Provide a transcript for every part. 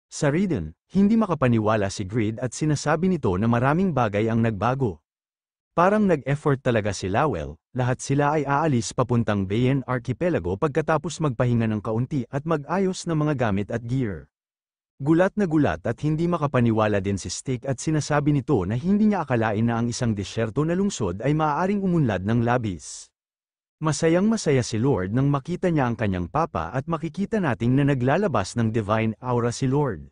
Sa Raiden, hindi makapaniwala si Grid at sinasabi nito na maraming bagay ang nagbago. Parang nag-effort talaga si Lowell, lahat sila ay aalis papuntang Bayan Archipelago pagkatapos magpahinga ng kaunti at mag-ayos ng mga gamit at gear. Gulat na gulat at hindi makapaniwala din si Stick at sinasabi nito na hindi niya akalain na ang isang disyerto na lungsod ay maaaring umunlad ng labis. Masayang-masaya si Lord nang makita niya ang kanyang papa at makikita nating na naglalabas ng divine aura si Lord.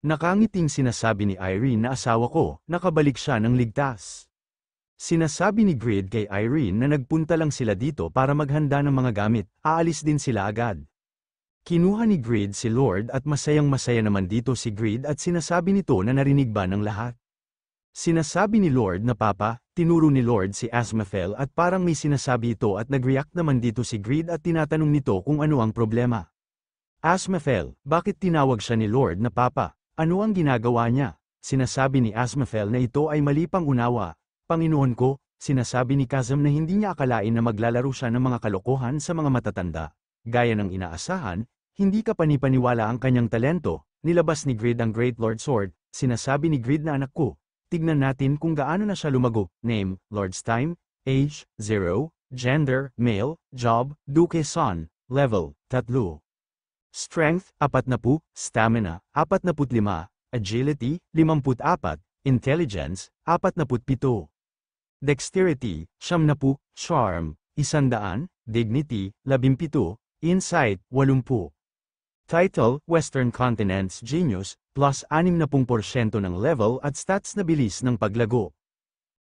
Nakangiting sinasabi ni Irene na asawa ko, nakabalik siya ng ligtas. Sinasabi ni Grid kay Irene na nagpunta lang sila dito para maghanda ng mga gamit, aalis din sila agad. Kinuha ni Grid si Lord at masayang-masaya naman dito si Grid at sinasabi nito na narinig ba ng lahat. Sinasabi ni Lord na papa, tinuro ni Lord si Asmaphel at parang may sinasabi ito at nag-react naman dito si Grid at tinatanong nito kung ano ang problema. Asmaphel, bakit tinawag siya ni Lord na papa? Ano ang ginagawa niya? Sinasabi ni Asmaphel na ito ay mali pang unawa. Panginoon ko, sinasabi ni Kazam na hindi niya akalain na maglalaro siya ng mga kalokohan sa mga matatanda. Gaya ng inaasahan, hindi ka panipaniwala ang kanyang talento. Nilabas ni Grid ang Great Lord Sword. Sinasabi ni Grid na anak ko, tignan natin kung gaano na siya lumago. Name, Lord's time, age, 0, gender, male, job, Duke son, level, 3. Strength, 40, stamina, 45, agility, 54, intelligence, 47. Dexterity, 70, charm, 100, dignity, 17, insight, 80. Title, Western Continent's Genius, plus 60% ng level at stats na bilis ng paglago.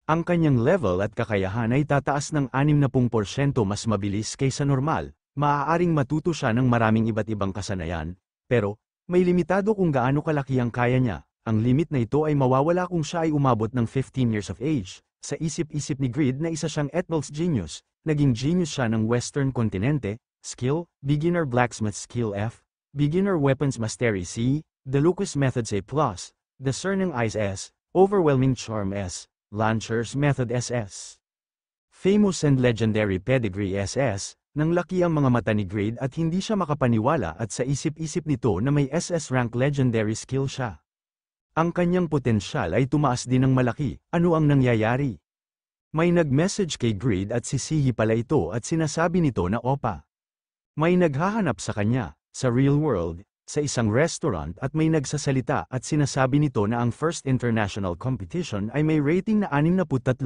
Ang kanyang level at kakayahan ay tataas ng 60% mas mabilis kaysa normal, maaaring matuto siya ng maraming iba't ibang kasanayan, pero, may limitado kung gaano kalaki ang kaya niya. Ang limit na ito ay mawawala kung siya ay umabot ng 15 years of age. Sa isip-isip ni Grid na isa siyang Ethel's genius, naging genius siya ng Western Continente, skill, beginner blacksmith skill F, beginner weapons mastery C, the Lucas methods A+, discerning eyes S, overwhelming charm S, launcher's method SS. Famous and legendary pedigree SS, nang laki ang mga mata ni Grid at hindi siya makapaniwala at sa isip-isip nito na may SS rank legendary skill siya. Ang kanyang potensyal ay tumaas din ng malaki. Ano ang nangyayari? May nag-message kay Grid at sisihi pala ito at sinasabi nito na opa. May naghahanap sa kanya, sa real world, sa isang restaurant at may nagsasalita at sinasabi nito na ang first international competition ay may rating na 63%.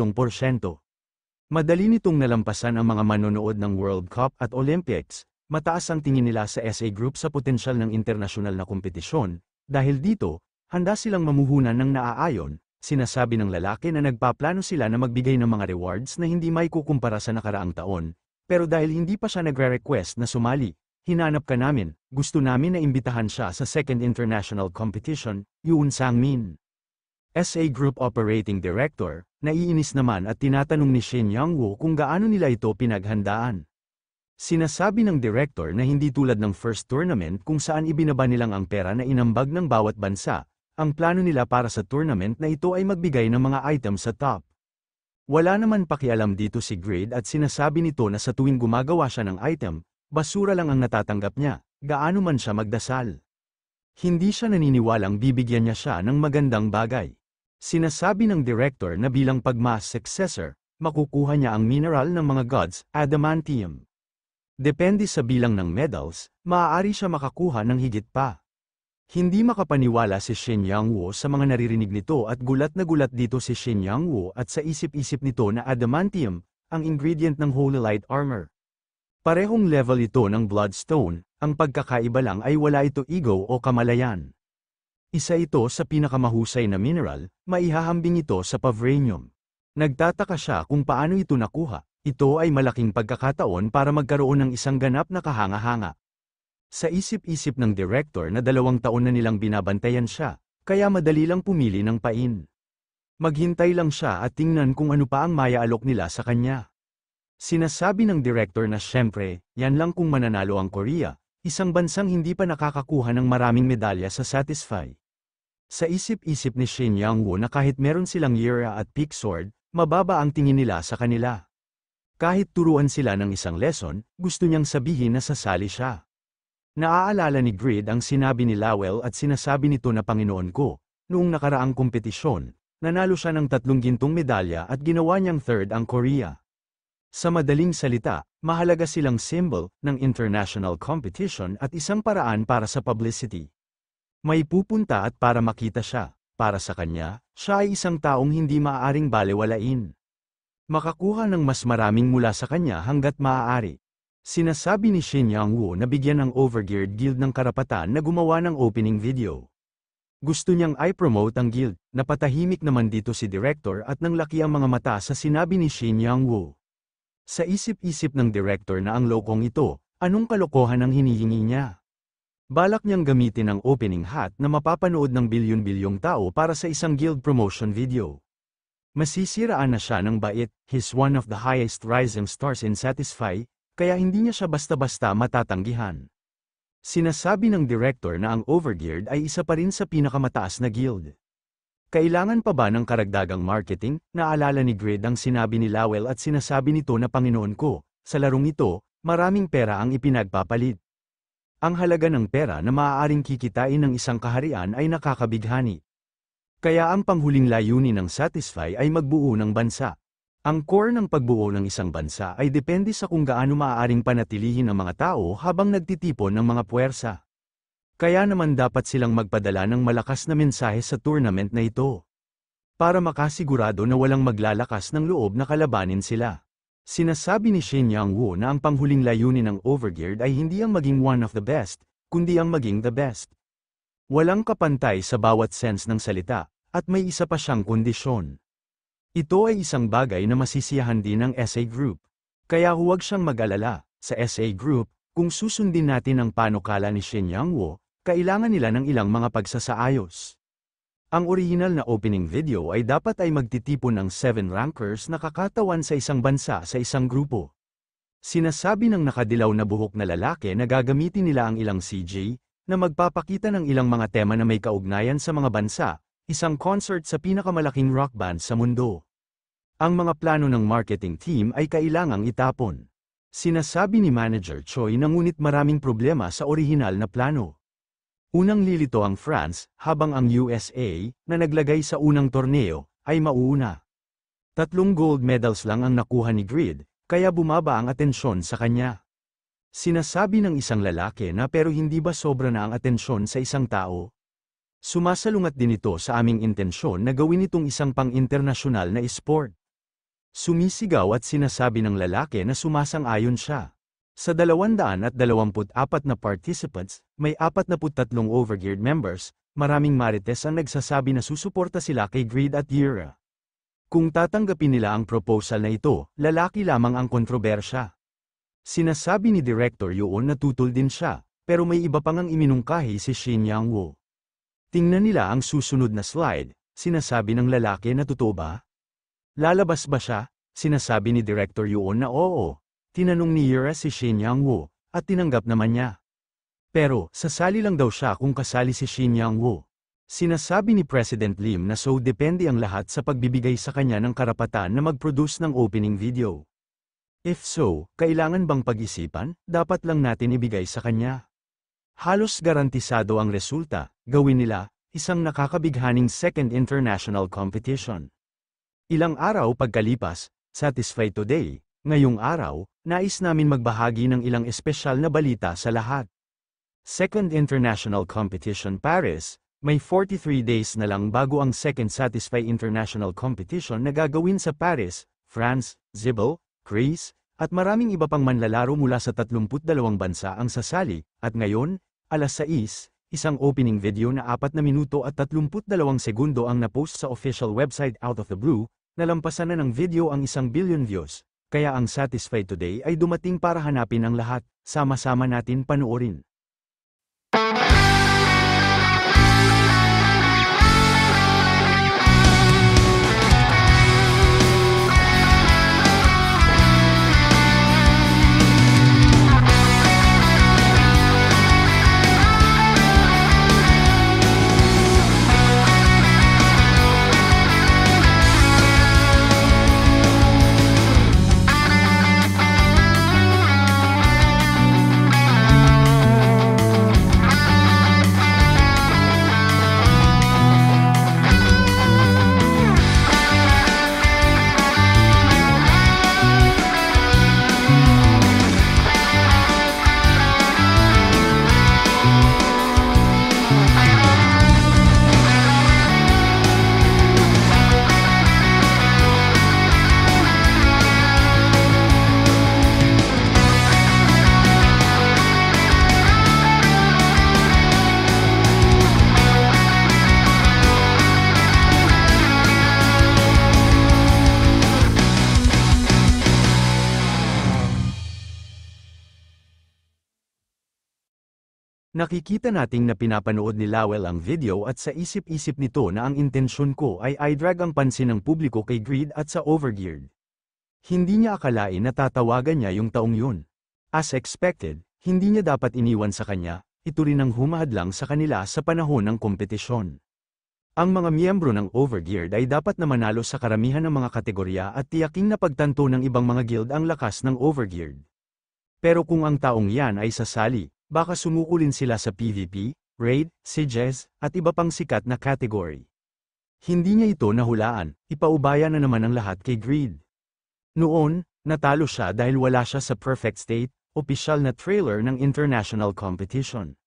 Madali nitong nalampasan ang mga manonood ng World Cup at Olympics. Mataas ang tingin nila sa SA Group sa potensyal ng internasyonal na kompetisyon. Dahil dito, handa silang mamuhunan ng naaayon. Sinasabi ng lalaki na nagpaplano sila na magbigay ng mga rewards na hindi may kukumpara sa nakaraang taon. Pero dahil hindi pa siya nagre-request na sumali, hinanap ka namin, gusto namin na imbitahan siya sa second international competition, Yoon Sang-min. SA Group Operating Director, naiinis naman at tinatanong ni Shin Young-woo kung gaano nila ito pinaghandaan. Sinasabi ng director na hindi tulad ng first tournament kung saan ibinaba nilang ang pera na inambag ng bawat bansa, ang plano nila para sa tournament na ito ay magbigay ng mga items sa top. Wala naman pakialam dito si Grid at sinasabi nito na sa tuwing gumagawa siya ng item, basura lang ang natatanggap niya, gaano man siya magdasal. Hindi siya naniniwalang bibigyan niya siya ng magandang bagay. Sinasabi ng director na bilang pagmas successor, makukuha niya ang mineral ng mga gods, adamantium. Depende sa bilang ng medals, maaari siya makakuha ng higit pa. Hindi makapaniwala si Shin Young-woo sa mga naririnig nito at gulat na gulat dito si Shin Young-woo at sa isip-isip nito na adamantium, ang ingredient ng Holy Light Armor. Parehong level ito ng Bloodstone, ang pagkakaiba lang ay wala ito ego o kamalayan. Isa ito sa pinakamahusay na mineral, maihahambing ito sa Pavranium. Nagtataka siya kung paano ito nakuha. Ito ay malaking pagkakataon para magkaroon ng isang ganap na kahanga-hanga. Sa isip-isip ng director na 2 taon na nilang binabantayan siya, kaya madali lang pumili ng pain. Maghintay lang siya at tingnan kung ano pa ang maya-alok nila sa kanya. Sinasabi ng director na syempre, yan lang kung mananalo ang Korea, isang bansang hindi pa nakakakuha ng maraming medalya sa Satisfy. Sa isip-isip ni Shin Young-woo na kahit meron silang Yura at Peak Sword, mababa ang tingin nila sa kanila. Kahit turuan sila ng isang lesson, gusto niyang sabihin na sasali siya. Naaalala ni Grid ang sinabi ni Lowell at sinasabi nito na Panginoon ko, noong nakaraang kompetisyon, nanalo siya ng 3 gintong medalya at ginawa niyang 3rd ang Korea. Sa madaling salita, mahalaga silang symbol ng international competition at isang paraan para sa publicity. May pupunta at para makita siya, para sa kanya, siya ay isang taong hindi maaaring balewalain. Makakuha ng mas maraming mula sa kanya hanggat maaari. Sinasabi ni Shin Yang-woo na bigyan ng Overgeared Guild ng karapatan na gumawa ng opening video. Gusto niyang i-promote ang guild, napatahimik naman dito si director at nang laki ang mga mata sa sinabi ni Shin Yang-woo. Sa isip-isip ng director na ang lokong ito, anong kalokohan ang hinihingi niya? Balak niyang gamitin ang opening hat na mapapanood ng bilyon-bilyong tao para sa isang guild promotion video. Masisiraan na siya ng bait, he's one of the highest rising stars in Satisfy, kaya hindi niya siya basta-basta matatanggihan. Sinasabi ng director na ang Overgeared ay isa pa rin sa pinakamataas na guild. Kailangan pa ba ng karagdagang marketing? Naalala ni Grid ang sinabi ni Lowell at sinasabi nito na Panginoon ko, sa larong ito, maraming pera ang ipinagpapalit. Ang halaga ng pera na maaaring kikitain ng isang kaharian ay nakakabighani. Kaya ang panghuling layunin ng Satisfy ay magbuo ng bansa. Ang core ng pagbuo ng isang bansa ay depende sa kung gaano maaaring panatilihin ang mga tao habang nagtitipon ng mga puwersa. Kaya naman dapat silang magpadala ng malakas na mensahe sa tournament na ito. Para makasigurado na walang maglalakas ng loob na kalabanin sila. Sinasabi ni Shin Yang-woo na ang panghuling layunin ng Overgeared ay hindi ang maging one of the best, kundi ang maging the best. Walang kapantay sa bawat sense ng salita, at may isa pa siyang kondisyon. Ito ay isang bagay na masisiyahan din ng SA Group. Kaya huwag siyang mag-alala, sa SA Group, kung susundin natin ang panukala ni Shin Yang-woo, kailangan nila ng ilang mga pagsasaayos. Ang original na opening video ay dapat ay magtitipon ng 7 rankers na kakatawan sa isang bansa sa isang grupo. Sinasabi ng nakadilaw na buhok na lalaki na gagamitin nila ang ilang CJ, na magpapakita ng ilang mga tema na may kaugnayan sa mga bansa, isang concert sa pinakamalaking rock band sa mundo. Ang mga plano ng marketing team ay kailangang itapon. Sinasabi ni Manager Choi na ngunit maraming problema sa orihinal na plano. Unang lilito ang France, habang ang USA, na naglagay sa unang torneo, ay mauuna. 3 gold medals lang ang nakuha ni Grid, kaya bumaba ang atensyon sa kanya. Sinasabi ng isang lalaki na pero hindi ba sobra na ang atensyon sa isang tao? Sumasalungat din ito sa aming intensyon na gawin itong isang pang-internasyonal na esport. Sumisigaw at sinasabi ng lalaki na sumasang-ayon siya. Sa 224 na participants, may 43 Overgeared members, maraming marites ang nagsasabi na susuporta sila kay Grid at Yura. Kung tatanggapin nila ang proposal na ito, lalaki lamang ang kontrobersya. Sinasabi ni Director Yoon na tutol din siya, pero may iba pang ang iminungkahi si Shin Yang-woo. Tingnan nila ang susunod na slide, sinasabi ng lalaki na totoo ba? Lalabas ba siya? Sinasabi ni Director Yoon na oo. Tinanong ni Yura si Shin Yang-woo, at tinanggap naman niya. Pero, sasali lang daw siya kung kasali si Shin Yang-woo. Sinasabi ni President Lim na so depende ang lahat sa pagbibigay sa kanya ng karapatan na mag-produce ng opening video. If so, kailangan bang pag-isipan? Dapat lang natin ibigay sa kanya. Halos garantisado ang resulta, gawin nila, isang nakakabighaning second international competition. Ilang araw pagkalipas, Satisfy Today, ngayong araw, nais namin magbahagi ng ilang espesyal na balita sa lahat. Second International Competition Paris, may 43 days na lang bago ang Second Satisfy International Competition na gagawin sa Paris, France, Zibel, Greece, at maraming iba pang manlalaro mula sa 32 bansa ang sasali, at ngayon, alas 6, isang opening video na 4 na minuto at 32 segundo ang napost sa official website Out of the Blue, nalampasan na ng video ang 1 billion views, kaya ang Satisfy Today ay dumating para hanapin ang lahat, sama-sama natin panoorin. Nakikita nating na pinapanood ni Lowell ang video at sa isip-isip nito na ang intensyon ko ay i-drag ang pansin ng publiko kay Greed at sa Overgeared. Hindi niya akalain na tatawagan niya yung taong yun. As expected, hindi niya dapat iniwan sa kanya, ito rin ang humahadlang sa kanila sa panahon ng kompetisyon. Ang mga miyembro ng Overgeared ay dapat na manalo sa karamihan ng mga kategorya at tiyaking napagtanto ng ibang mga guild ang lakas ng Overgeared. Pero kung ang taong yan ay sasali, baka sumukulin sila sa PvP, Raid, Sieges, at iba pang sikat na category. Hindi niya ito nahulaan, ipaubaya na naman ang lahat kay Greed. Noon, natalo siya dahil wala siya sa perfect state, opisyal na trailer ng international competition.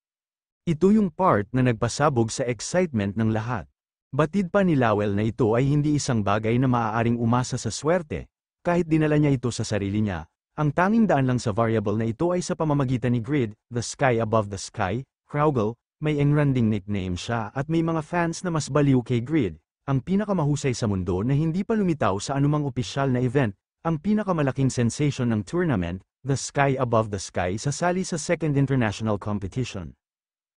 Ito yung part na nagpasabog sa excitement ng lahat. Batid pa ni Lowell na ito ay hindi isang bagay na maaaring umasa sa swerte, kahit dinala niya ito sa sarili niya. Ang tanging daan lang sa variable na ito ay sa pamamagitan ni Grid, the sky above the sky, Kraugle, may engranding nickname siya at may mga fans na mas baliw kay Grid, ang pinakamahusay sa mundo na hindi pa lumitaw sa anumang opisyal na event, ang pinakamalaking sensation ng tournament, the sky above the sky sasali sa second international competition.